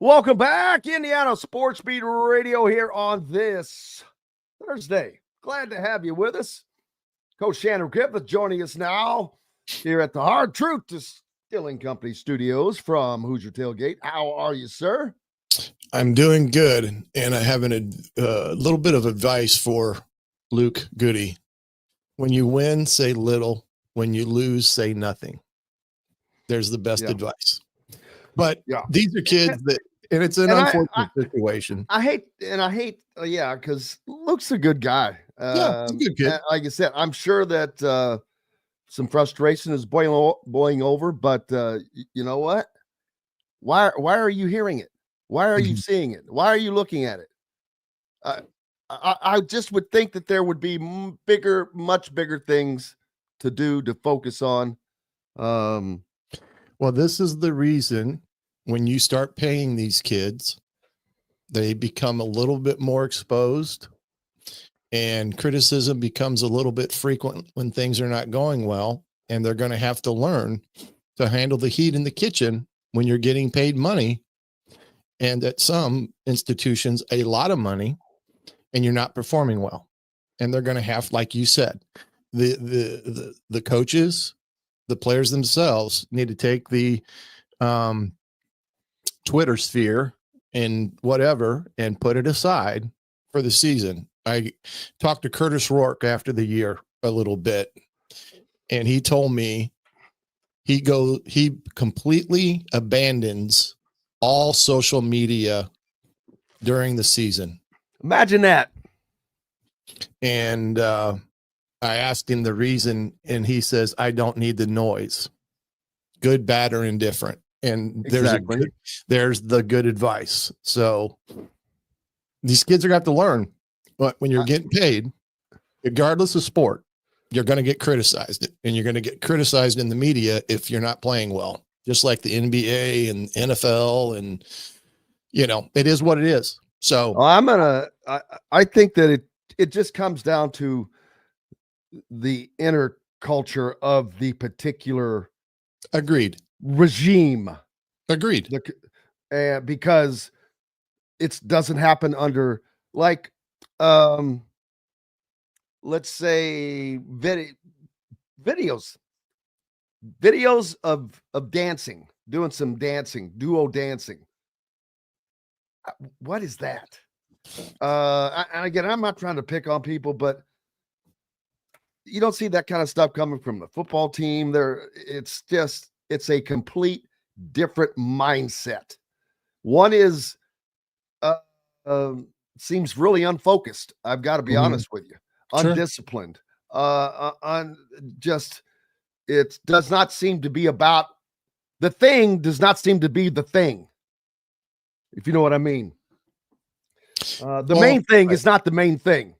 Welcome back, Indiana Sports Beat Radio here on this Thursday. Glad to have you with us. Coach Shannon Griffith joining us now here at the Hard Truth Distilling Company studios from Hoosier Tailgate. How are you, sir? I'm doing good, and I have a little bit of advice for Luke Goody. When you win, say little. When you lose, say nothing. There's the best advice. But these are kids that, and it's an unfortunate situation. I hate, because Luke's a good guy. He's a good kid. Like I said, I'm sure that some frustration is boiling over, but you know what? Why are you hearing it? Why are you seeing it? Why are you looking at it? I just would think that there would be much bigger things to do, to focus on. Well, this is the reason when you start paying these kids, they become a little bit more exposed, and criticism becomes a little bit frequent when things are not going well, and they're going to have to learn to handle the heat in the kitchen when you're getting paid money, and at some institutions a lot of money, and you're not performing well. And they're going to have, like you said, the coaches, the players themselves need to take the Twitter sphere and whatever and put it aside for the season. I talked to Curtis Rourke after the year a little bit, and he told me he completely abandons all social media during the season. Imagine that. And I asked him the reason, and he says, I don't need the noise, good, bad, or indifferent. And there's the good advice. So these kids are going to have to learn, but when you're getting paid, regardless of sport, you're going to get criticized, and you're going to get criticized in the media if you're not playing well, just like the NBA and NFL. And, it is what it is. So I think that it just comes down to the inner culture of the particular regime. Agreed. Because it doesn't happen under, like, let's say videos of dancing, doing some dancing, duo dancing. What is that? And again, I'm not trying to pick on people, but you don't see that kind of stuff coming from the football team. It's a complete different mindset. One is seems really unfocused. I've got to be honest with you. Undisciplined. It does not seem to be about the thing. Does not seem to be the thing. If you know what I mean. The main thing is not the main thing.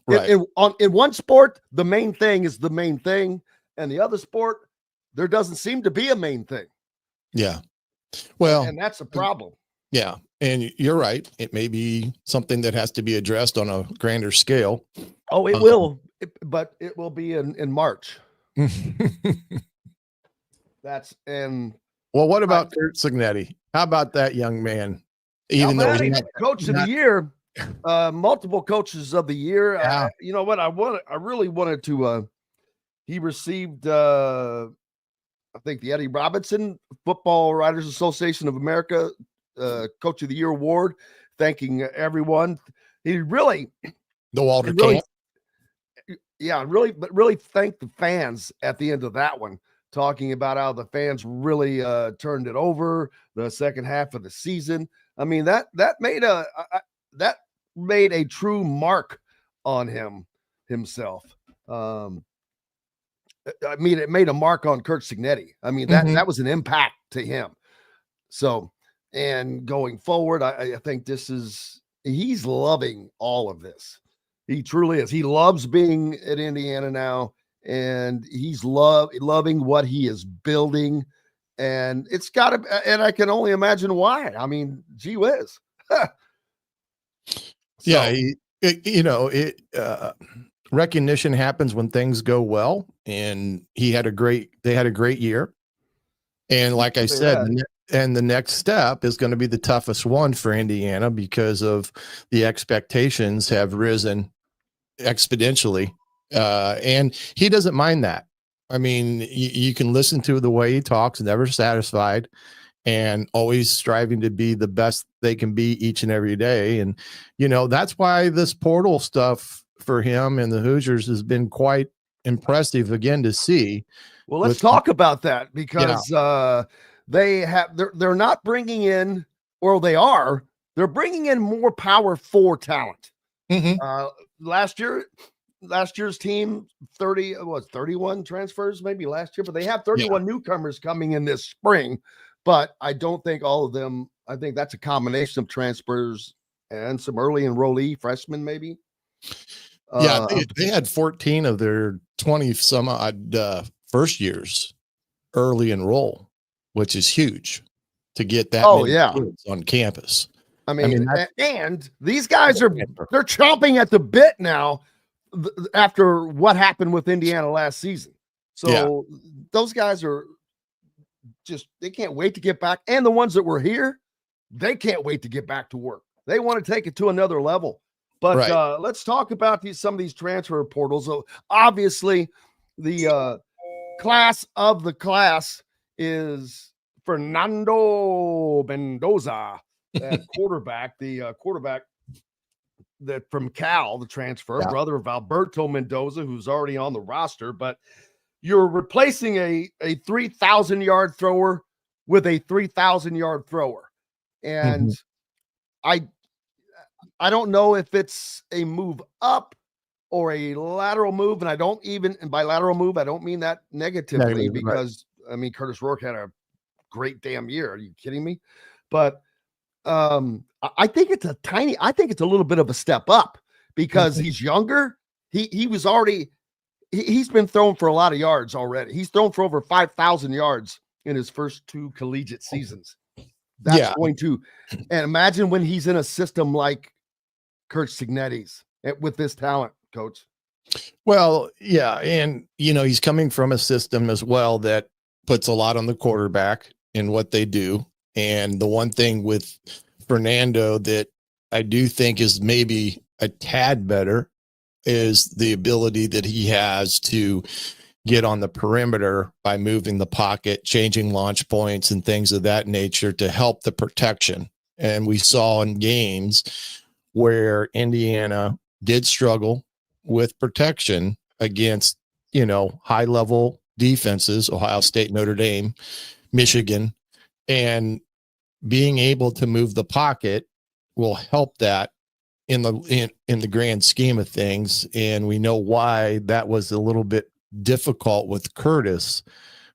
Right. In one sport, the main thing is the main thing, and the other sport, there doesn't seem to be a main thing. Yeah. Well, and that's a problem. Yeah. And you're right. It may be something that has to be addressed on a grander scale. Oh, it will, but it will be in March. Well, what about Curt Cignetti? How about that young man? Even though he's not coach of the year, multiple coaches of the year. Yeah. You know what? I really wanted to. He received, I think, the Eddie Robinson Football Writers Association of America Coach of the Year award. Thanking everyone. He really, the Walter Camp. Yeah, really thank the fans at the end of that one, talking about how the fans really turned it over the second half of the season. I mean, that made a true mark on himself. I mean, it made a mark on Curt Cignetti. I mean, that was an impact to him. So, and going forward, I think he's loving all of this. He truly is. He loves being at Indiana now, and he's loving what he is building. And it's got to, and I can only imagine why. I mean, gee whiz. Yeah, recognition happens when things go well, and they had a great year. And like I said, And the next step is going to be the toughest one for Indiana because of the expectations have risen exponentially. And he doesn't mind that. I mean, you can listen to the way he talks, never satisfied and always striving to be the best they can be each and every day. And, that's why this portal stuff for him and the Hoosiers has been quite impressive again to see. Well, let's talk about that because they're not bringing in, or they're bringing in more power forward talent. Last year's team 31 transfers maybe last year, but they have 31 newcomers coming in this spring. But I don't think all of them. I think that's a combination of transfers and some early enrollee freshmen, maybe. They had 14 of their 20 some odd first years early enroll, which is huge to get that many kids on campus. I mean, and these guys they're chomping at the bit now after what happened with Indiana last season. So those guys are they can't wait to get back. And the ones that were here, they can't wait to get back to work. They want to take it to another level. But let's talk about some of these transfer portals. So obviously, the class of the class is Fernando Mendoza, that quarterback, the quarterback that from Cal, the transfer, brother of Alberto Mendoza, who's already on the roster. But you're replacing a 3,000-yard thrower with a 3,000-yard thrower. And I don't know if it's a move up or a lateral move. And by lateral move, I don't mean that negatively because, I mean, Curtis Rourke had a great damn year. Are you kidding me? But I think it's a little bit of a step up because he's younger. He's been thrown for a lot of yards already. He's thrown for over 5,000 yards in his first 2 collegiate seasons. That's going to, and imagine when he's in a system like Kurt Signetti's with this talent, Coach. Well, and he's coming from a system as well that puts a lot on the quarterback in what they do. And the one thing with Fernando that I do think is maybe a tad better is the ability that he has to get on the perimeter by moving the pocket, changing launch points and things of that nature to help the protection. And we saw in games where Indiana did struggle with protection against, high level defenses, Ohio State, Notre Dame, Michigan, and being able to move the pocket will help that in the grand scheme of things. And we know why that was a little bit difficult with Curtis,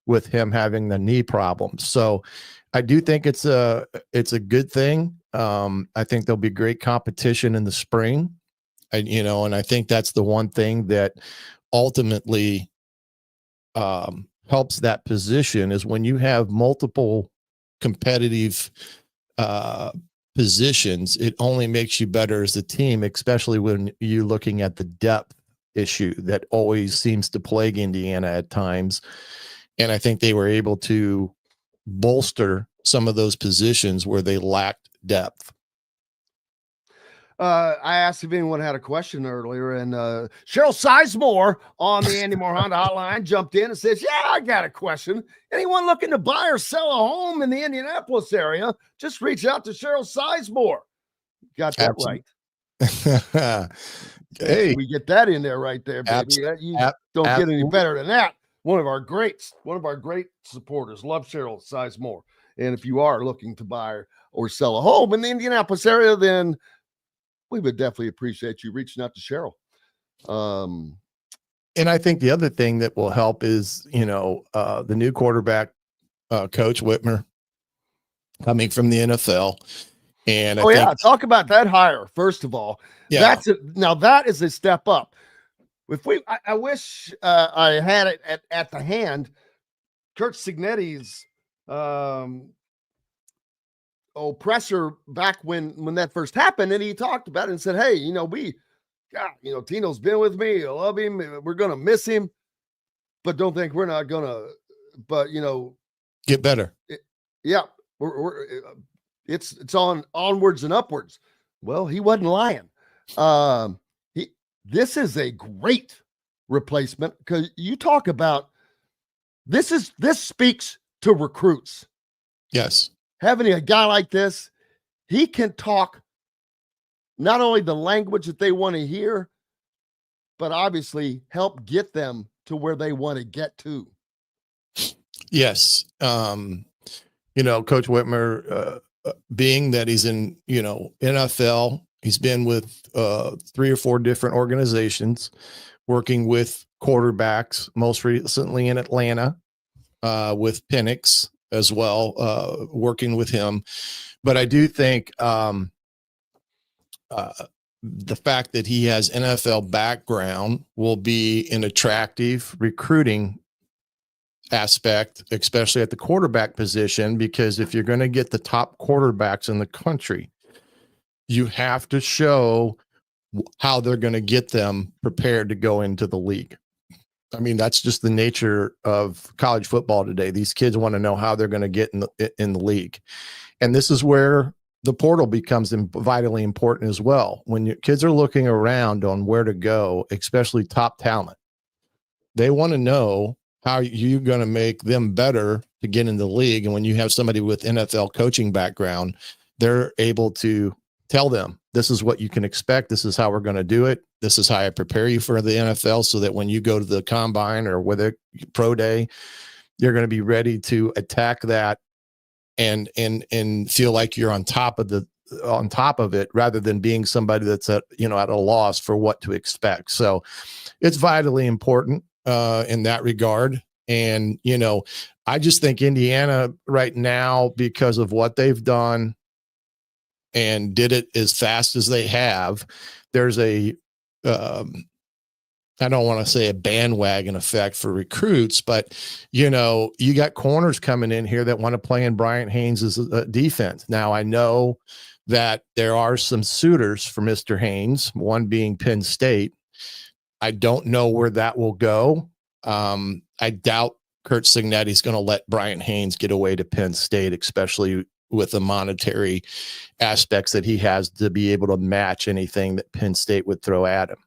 with him having the knee problems. So I do think it's a good thing. I think there'll be great competition in the spring, and I think that's the one thing that ultimately helps that position is when you have multiple competitive positions, it only makes you better as a team, especially when you're looking at the depth issue that always seems to plague Indiana at times. And I think they were able to bolster some of those positions where they lacked depth. I asked if anyone had a question earlier, and Cheryl Sizemore on the Andy Moore Honda hotline jumped in and says, "Yeah, I got a question. Anyone looking to buy or sell a home in the Indianapolis area, just reach out to Cheryl Sizemore." Got that right. Hey, we get that in there right there, baby. You don't get any better than that. One of our great supporters. Love Cheryl Sizemore. And if you are looking to buy or sell a home in the Indianapolis area, then we would definitely appreciate you reaching out to Cheryl. And I think the other thing that will help is, the new quarterback, Coach Whitmer, coming from the NFL. And talk about that hire. First of all, now that is a step up. I wish I had it at the hand. Kurt Signetti's presser back when that first happened, and he talked about it and said, "Hey, Tino's been with me. I love him. We're gonna miss him, but don't think we're not gonna. But get better." It's on onwards and upwards. Well, he wasn't lying. This is a great replacement because you talk about this speaks to recruits. Yes. Having a guy like this, he can talk not only the language that they want to hear, but obviously help get them to where they want to get to. Yes. Coach Whitmer, being that he's in, NFL, he's been with 3 or 4 different organizations working with quarterbacks, most recently in Atlanta with Penix as well, working with him. But I do think the fact that he has NFL background will be an attractive recruiting aspect, especially at the quarterback position, because if you're going to get the top quarterbacks in the country, you have to show how they're going to get them prepared to go into the league. I mean, that's just the nature of college football today. These kids want to know how they're going to get in the league. And this is where the portal becomes vitally important as well. When your kids are looking around on where to go, especially top talent, they want to know how you're going to make them better to get in the league. And when you have somebody with NFL coaching background, they're able to tell them, this is what you can expect. This is how we're going to do it. This is how I prepare you for the NFL so that when you go to the combine or whether pro day, you're going to be ready to attack that and feel like you're on top of it rather than being somebody that's at a loss for what to expect. So it's vitally important in that regard. And, I just think Indiana right now, because of what they've done and did it as fast as they have, there's I don't want to say a bandwagon effect for recruits, but, you got corners coming in here that want to play in Bryant Haynes' defense. Now, I know that there are some suitors for Mr. Haynes, one being Penn State. I don't know where that will go. I doubt Curt Cignetti's going to let Bryant Haynes get away to Penn State, especially with the monetary aspects that he has to be able to match anything that Penn State would throw at him.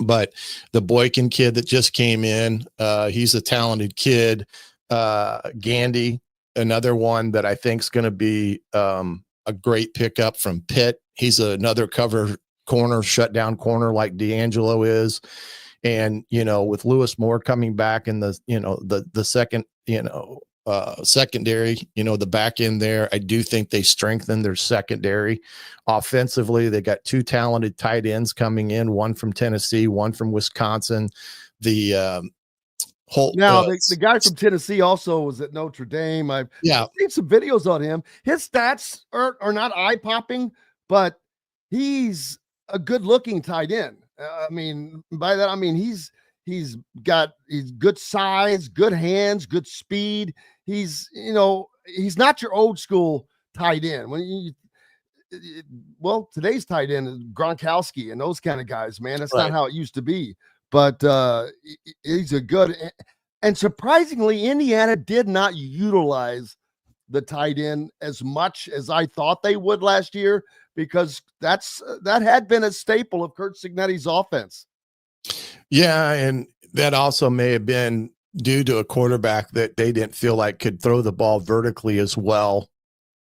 But the Boykin kid that just came in, he's a talented kid. Gandy, another one that I think is going to be a great pickup from Pitt. He's another cover corner, shutdown corner like D'Angelo is. And, with Lewis Moore coming back in the second, secondary, the back end there, I do think they strengthen their secondary. Offensively, they got 2 talented tight ends coming in, one from Tennessee, one from Wisconsin. The the guy from Tennessee also was at Notre Dame. I've seen some videos on him. His stats are not eye-popping, but he's a good-looking tight end. By that I mean he's good size, good hands, good speed. He's not your old school tight end. Today's tight end is Gronkowski and those kind of guys, man. That's not how it used to be. But he's a good, and surprisingly, Indiana did not utilize the tight end as much as I thought they would last year, because that had been a staple of Curt Cignetti's offense. Yeah, and that also may have been due to a quarterback that they didn't feel like could throw the ball vertically as well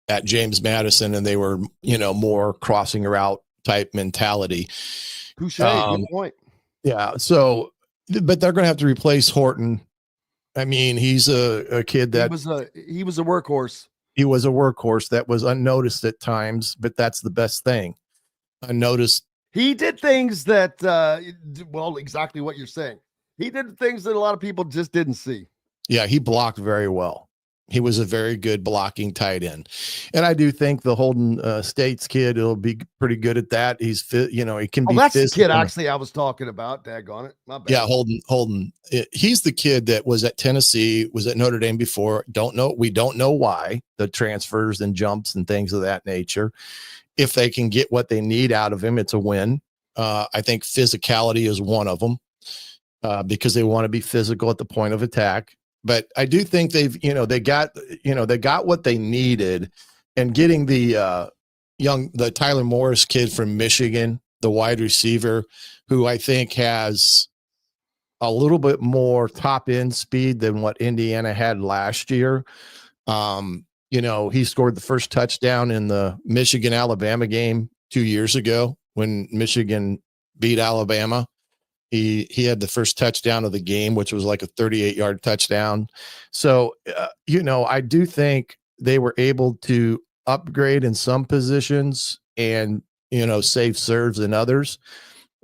at James Madison, and they were, more crossing route type mentality. Touche, good point. Yeah, so, but they're going to have to replace Horton. I mean, he's a kid that he was a workhorse. He was a workhorse that was unnoticed at times, but that's the best thing. Unnoticed. He did things that, exactly what you're saying. He did things that a lot of people just didn't see. Yeah, he blocked very well. He was a very good blocking tight end. And I do think the Holden States kid will be pretty good at that. He's fit, he can be. That's the kid actually I was talking about. Daggone it. My bad. Yeah, Holden. He's the kid that was at Tennessee, was at Notre Dame before. We don't know why, the transfers and jumps and things of that nature. If they can get what they need out of him, it's a win. I think physicality is one of them, because they want to be physical at the point of attack. but I do think they've, they got what they needed, and getting the Tyler Morris kid from Michigan, the wide receiver, who I think has a little bit more top end speed than what Indiana had last year. He scored the first touchdown in the Michigan-Alabama game 2 years ago when Michigan beat Alabama. He had the first touchdown of the game, which was like a 38-yard touchdown. So, I do think they were able to upgrade in some positions and, save serves in others.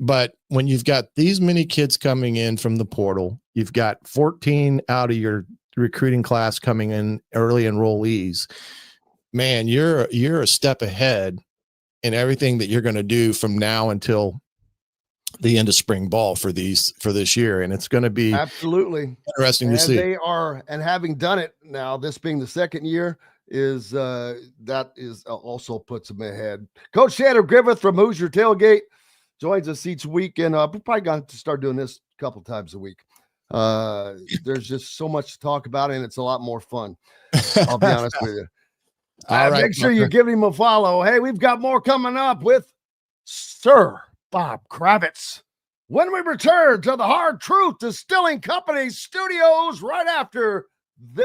But when you've got these many kids coming in from the portal, you've got 14 out of your recruiting class coming in, early enrollees, man, you're a step ahead in everything that you're going to do from now until the end of spring ball for this year. And it's going to be absolutely interesting to see. They are, and having done it now, this being the second year, is that is also puts them ahead. Coach Shannon Griffith from Hoosier Tailgate joins us each week, and we're probably going to start doing this a couple times a week. There's just so much to talk about, and it's a lot more fun. I'll be honest with you. All right, make sure you give him a follow. Hey, we've got more coming up with Sir Bob Kravitz when we return to the Hard Truth Distilling Company studios right after this.